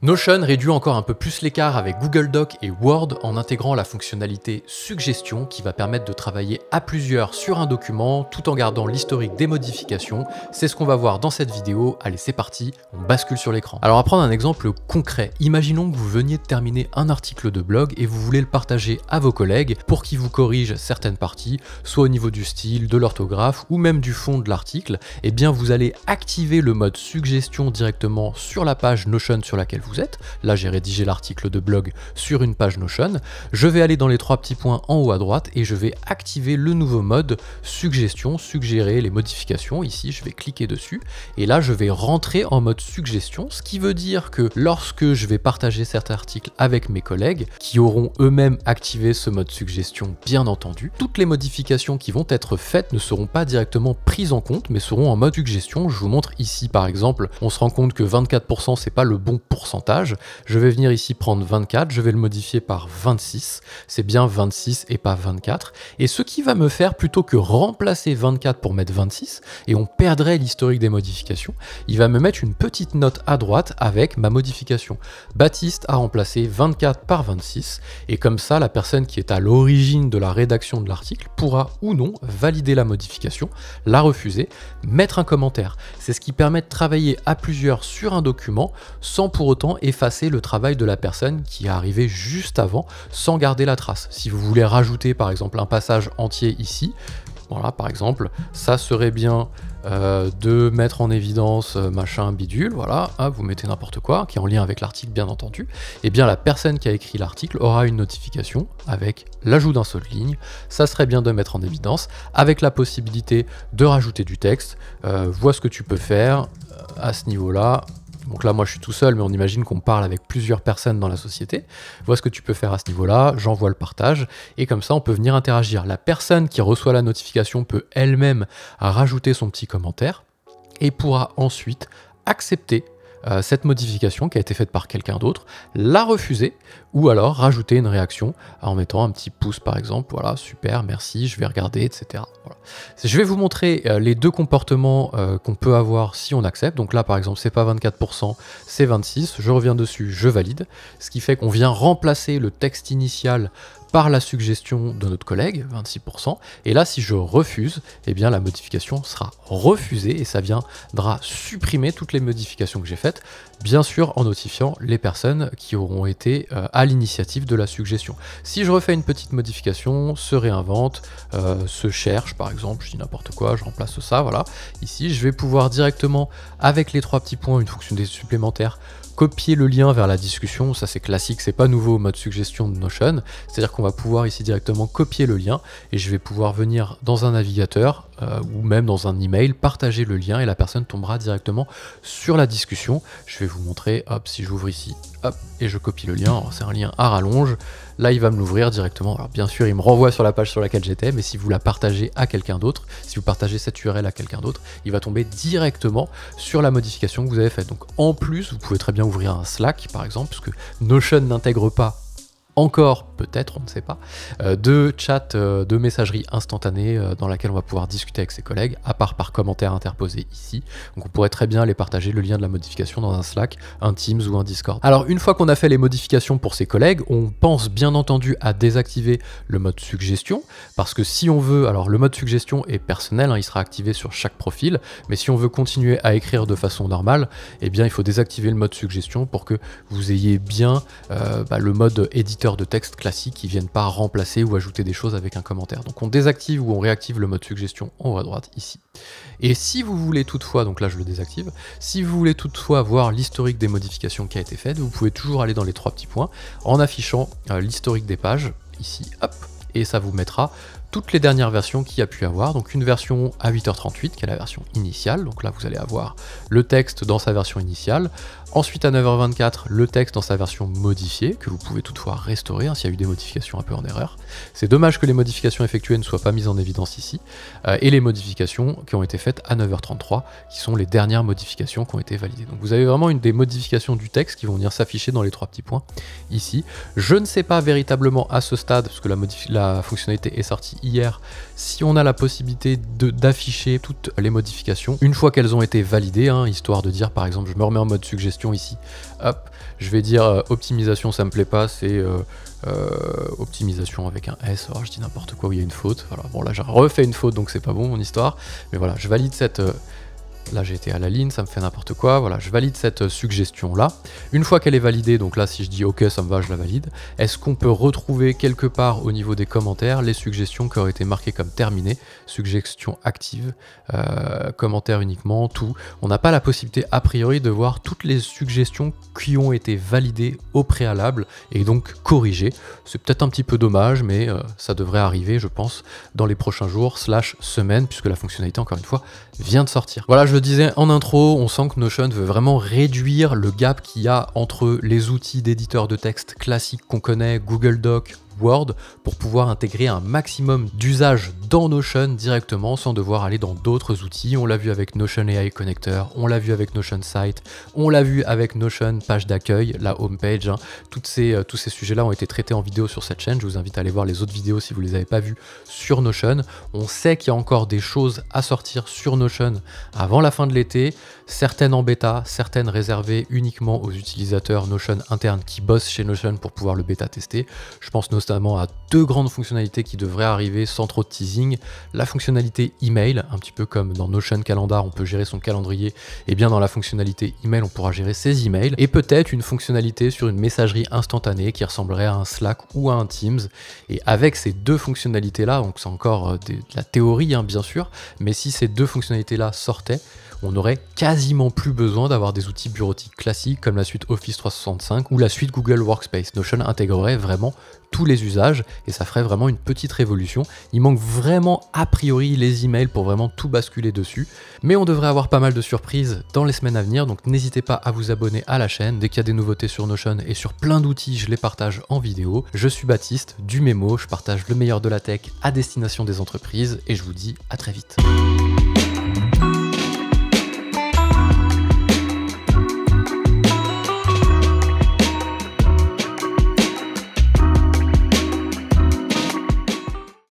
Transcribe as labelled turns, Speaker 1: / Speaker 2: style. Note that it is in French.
Speaker 1: Notion réduit encore un peu plus l'écart avec Google Docs et Word en intégrant la fonctionnalité suggestion qui va permettre de travailler à plusieurs sur un document tout en gardant l'historique des modifications. C'est ce qu'on va voir dans cette vidéo. Allez, c'est parti, on bascule sur l'écran. Alors, on va prendre un exemple concret. Imaginons que vous veniez de terminer un article de blog et vous voulez le partager à vos collègues pour qu'ils vous corrigent certaines parties, soit au niveau du style, de l'orthographe ou même du fond de l'article. Eh bien, vous allez activer le mode suggestion directement sur la page Notion sur laquelle vous êtes. Là, j'ai rédigé l'article de blog sur une page Notion. Je vais aller dans les trois petits points en haut à droite et je vais activer le nouveau mode suggestion, suggérer les modifications. Ici, je vais cliquer dessus et là, je vais rentrer en mode suggestion, ce qui veut dire que lorsque je vais partager cet article avec mes collègues qui auront eux-mêmes activé ce mode suggestion, bien entendu, toutes les modifications qui vont être faites ne seront pas directement prises en compte, mais seront en mode suggestion. Je vous montre ici, par exemple, on se rend compte que 24%, c'est pas le bon pourcentage. Je vais venir ici prendre 24, je vais le modifier par 26, c'est bien 26 et pas 24. Et ce qui va me faire, plutôt que remplacer 24 pour mettre 26, et on perdrait l'historique des modifications, il va me mettre une petite note à droite avec ma modification. Baptiste a remplacé 24 par 26, et comme ça, la personne qui est à l'origine de la rédaction de l'article pourra ou non valider la modification, la refuser, mettre un commentaire. C'est ce qui permet de travailler à plusieurs sur un document sans pour autant effacer le travail de la personne qui est arrivée juste avant sans garder la trace. Si vous voulez rajouter par exemple un passage entier ici, voilà, par exemple, ça serait bien de mettre en évidence machin bidule, voilà, vous mettez n'importe quoi, qui est en lien avec l'article bien entendu, et bien la personne qui a écrit l'article aura une notification avec l'ajout d'un seul ligne. Ça serait bien de mettre en évidence, avec la possibilité de rajouter du texte, vois ce que tu peux faire à ce niveau-là. Donc là, moi, je suis tout seul, mais on imagine qu'on parle avec plusieurs personnes dans la société. Vois ce que tu peux faire à ce niveau-là, j'envoie le partage, et comme ça, on peut venir interagir. La personne qui reçoit la notification peut elle-même rajouter son petit commentaire, et pourra ensuite accepter cette modification qui a été faite par quelqu'un d'autre, la refuser, ou alors rajouter une réaction en mettant un petit pouce par exemple, voilà, super, merci, je vais regarder, etc. Voilà. Je vais vous montrer les deux comportements qu'on peut avoir si on accepte. Donc là par exemple, c'est pas 24%, c'est 26%, je reviens dessus, je valide, ce qui fait qu'on vient remplacer le texte initial par la suggestion de notre collègue, 26%, et là si je refuse, eh bien la modification sera refusée et ça viendra supprimer toutes les modifications que j'ai faites, bien sûr en notifiant les personnes qui auront été à l'initiative de la suggestion. Si je refais une petite modification, se réinvente, se cherche par exemple, je dis n'importe quoi, je remplace ça, voilà, ici je vais pouvoir directement avec les trois petits points, une fonctionnalité supplémentaire, copier le lien vers la discussion. Ça c'est classique, c'est pas nouveau au mode suggestion de Notion, c'est-à-dire qu'on va pouvoir ici directement copier le lien et je vais pouvoir venir dans un navigateur ou même dans un email, partager le lien et la personne tombera directement sur la discussion. Je vais vous montrer, hop, si j'ouvre ici, hop, et je copie le lien, c'est un lien à rallonge, là il va me l'ouvrir directement. Alors bien sûr il me renvoie sur la page sur laquelle j'étais, mais si vous la partagez à quelqu'un d'autre, si vous partagez cette URL à quelqu'un d'autre, il va tomber directement sur la modification que vous avez faite. Donc en plus, vous pouvez très bien ouvrir un Slack par exemple, puisque Notion n'intègre pas encore, peut-être, on ne sait pas, de chat, de messagerie instantanée dans laquelle on va pouvoir discuter avec ses collègues, à part par commentaire interposé ici. Donc on pourrait très bien aller partager le lien de la modification dans un Slack, un Teams ou un Discord. Alors une fois qu'on a fait les modifications pour ses collègues, on pense bien entendu à désactiver le mode suggestion, parce que si on veut, alors le mode suggestion est personnel, il sera activé sur chaque profil, mais si on veut continuer à écrire de façon normale, eh bien il faut désactiver le mode suggestion pour que vous ayez bien le mode éditeur de texte classique qui viennent pas remplacer ou ajouter des choses avec un commentaire. Donc on désactive ou on réactive le mode suggestion en haut à droite ici. Et si vous voulez toutefois, donc là je le désactive, si vous voulez toutefois voir l'historique des modifications qui a été faite, vous pouvez toujours aller dans les trois petits points en affichant l'historique des pages ici, hop, et ça vous mettra toutes les dernières versions qu'il y a pu avoir. Donc une version à 8h38 qui est la version initiale, donc là vous allez avoir le texte dans sa version initiale. Ensuite à 9h24, le texte dans sa version modifiée, que vous pouvez toutefois restaurer s'il y a eu des modifications un peu en erreur. C'est dommage que les modifications effectuées ne soient pas mises en évidence ici. Et les modifications qui ont été faites à 9h33, qui sont les dernières modifications qui ont été validées. Donc vous avez vraiment des modifications du texte qui vont venir s'afficher dans les trois petits points ici. Je ne sais pas véritablement à ce stade, parce que la fonctionnalité est sortie hier, si on a la possibilité d'afficher toutes les modifications une fois qu'elles ont été validées, histoire de dire par exemple je me remets en mode suggestion suggestions ici. Hop, je vais dire optimisation, ça me plaît pas, c'est optimisation avec un S. Alors je dis n'importe quoi où il y a une faute. Voilà, bon là j'ai refait une faute donc c'est pas bon mon histoire. Mais voilà, je valide cette... Là j'ai été à la ligne, ça me fait n'importe quoi, voilà, je valide cette suggestion là. Une fois qu'elle est validée, donc là si je dis ok ça me va, je la valide, est-ce qu'on peut retrouver quelque part au niveau des commentaires les suggestions qui auraient été marquées comme terminées, suggestions actives, commentaires uniquement, tout. On n'a pas la possibilité a priori de voir toutes les suggestions qui ont été validées au préalable et donc corrigées. C'est peut-être un petit peu dommage, mais ça devrait arriver je pense dans les prochains jours / semaines, puisque la fonctionnalité encore une fois vient de sortir. Voilà, je le disais en intro, on sent que Notion veut vraiment réduire le gap qu'il y a entre les outils d'éditeur de texte classiques qu'on connaît, Google Doc, Word, pour pouvoir intégrer un maximum d'usages dans Notion directement sans devoir aller dans d'autres outils. On l'a vu avec Notion AI Connector, on l'a vu avec Notion Site, on l'a vu avec Notion page d'accueil, la homepage. Tous ces sujets-là ont été traités en vidéo sur cette chaîne. Je vous invite à aller voir les autres vidéos si vous ne les avez pas vues sur Notion. On sait qu'il y a encore des choses à sortir sur Notion avant la fin de l'été, certaines en bêta, certaines réservées uniquement aux utilisateurs Notion internes qui bossent chez Notion pour pouvoir le bêta tester. Je pense notamment à 2 grandes fonctionnalités qui devraient arriver sans trop de teasing. La fonctionnalité email, un petit peu comme dans Notion Calendar, on peut gérer son calendrier, et bien dans la fonctionnalité email, on pourra gérer ses emails. Et peut-être une fonctionnalité sur une messagerie instantanée qui ressemblerait à un Slack ou à un Teams. Et avec ces 2 fonctionnalités-là, donc c'est encore de la théorie bien sûr, mais si ces 2 fonctionnalités-là sortaient, on n'aurait quasiment plus besoin d'avoir des outils bureautiques classiques comme la suite Office 365 ou la suite Google Workspace. Notion intégrerait vraiment tous les usages et ça ferait vraiment une petite révolution. Il manque vraiment a priori les emails pour vraiment tout basculer dessus, mais on devrait avoir pas mal de surprises dans les semaines à venir, donc n'hésitez pas à vous abonner à la chaîne. Dès qu'il y a des nouveautés sur Notion et sur plein d'outils, je les partage en vidéo. Je suis Baptiste du Mémo, je partage le meilleur de la tech à destination des entreprises et je vous dis à très vite.